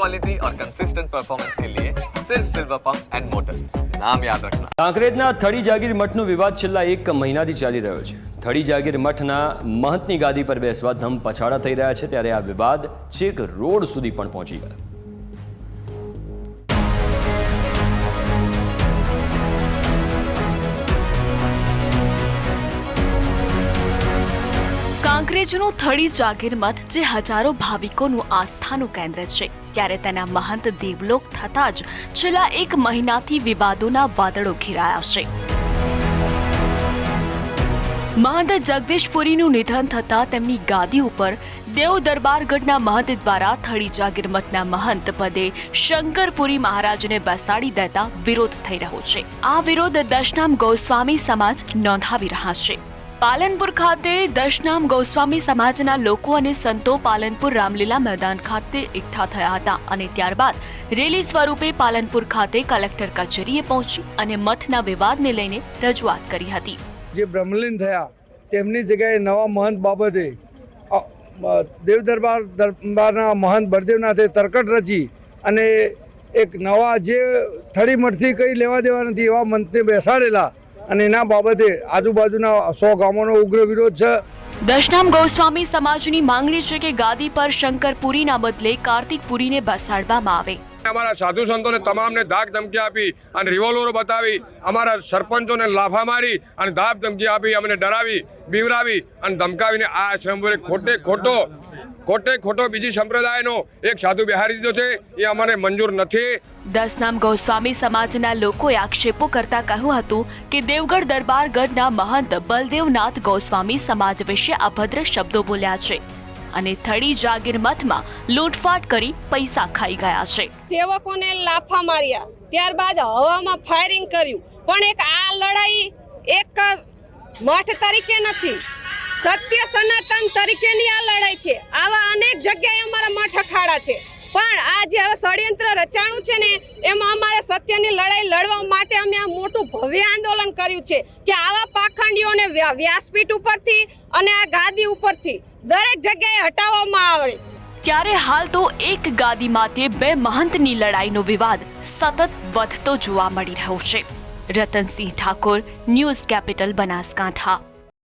Quality और consistent performance के लिए सिर्फ सिल्वर पंप्स एंड मोटर्स, नाम याद रखना। કાંકરેજના થળી જાગીર મઠનો વિવાદ છેલ્લા એક મહિનાથી ચાલી રહ્યો છે। થળી જાગીર મઠના મહંતની ગાદી પર બેસવા ધમ પછાડા થઈ રહ્યા છે, ત્યારે આ વિવાદ છેક રોડ સુધી પણ પહોંચી ગયો। કાંકરેજનું થળી જાગીર મઠ જે હજારો ભાવિકોનું આસ્થાનું કેન્દ્ર છે, ત્યારે તેના મહંત દેવલોક થતાં જ છેલ્લા એક મહિનાથી વિવાદોના વાદળો ઘેરાયા છે। મહંત જગદીશપુરીનું નિધન થતાં તેમની ગાદી ઉપર દેવ દરબારગઢના મહંત દ્વારા થળી જાગીર મઠના મહંત પદે શંકરપુરી મહારાજને બેસાડી દેતા વિરોધ થઈ રહ્યો છે। આ વિરોધ દશનામ ગોસ્વામી સમાજ નોંધાવી રહ્યા છે। પાલનપુર ખાતે દશનામ ગોસ્વામી સમાજના લોકો અને સંતો પાલનપુર રામલીલા મેદાન ખાતે એકઠા થયા હતા અને ત્યારબાદ રેલી સ્વરૂપે પાલનપુર ખાતે કલેક્ટર કચેરીએ પહોંચી અને મઠના વિવાદને લઈને રજૂઆત કરી હતી। જે બ્રહ્મલીન થયા તેમની જગ્યાએ નવા મહંત બાબતે દેવ દરબારના મહંત બળદેવનાથે તરકટ રચી અને એક નવા જે થળી મઠથી કંઈ લેવા દેવા નથી એવા મંતને બેસાડેલા અને એના બાબતે આજુબાજુના 100 ગામોનો ઉગ્ર વિરોધ છે। દશનામ ગોસ્વામી સમાજની માંગણી છે કે ગાદી પર શંકરપુરીના બદલે કાર્તિકપુરીને બેસાડવામાં આવે। અમારા સાધુ સંતોને તમામને ધાક ધમકી આપી અને રિવોલ્વરો બતાવી, અમારા સરપંચોને લાફા મારી અને ધાક ધમકી આપી, અમને ડરાવી બીવરાવી અને ધમકાવીને આ આશ્રમ ખોટે ખોટો બીજી સંપ્રદાયનો એક સાધુ બિહારી દીધો છે, એ અમારે મંજૂર નથી। દશનામ ગોસ્વામી સમાજના લોકોએ આક્ષેપો કરતા કહ્યું હતું કે દેવગઢ દરબારગઢના મહંત બલદેવનાથ ગોસ્વામી સમાજ વિશે અભદ્ર શબ્દો બોલ્યા છે અને થળી જાગીર મઠમાં લૂંટફાટ કરી પૈસા ખાઈ ગયા છે। સેવકોને લાફા માર્યા, ત્યારબાદ હવામાં ફાયરિંગ કર્યું, પણ એક આ લડાઈ એક મઠ તરીકે નથી, સત્ય સનાતન તરીકેની આ લડાઈ છે। આવા અનેક જગ્યાએ અમારા મઠ અખાડા છે, પણ આ જે હવે ષડયંત્ર રચાણું છે ને એમાં અમારે સત્યની લડાઈ લડવા માટે અમે આ મોટું ભવ્ય આંદોલન કર્યું છે કે આવા પાખંડીઓને વ્યાસપીઠ ઉપરથી અને આ ગાદી ઉપરથી દરેક જગ્યાએ હટાવવામાં આવે। ત્યારે હાલ તો એક ગાદી માટે બે મહંતની લડાઈનો વિવાદ સતત વધતો જોવા મળી રહ્યો છે। Ratansinh Thakor, news capital, Banaskantha.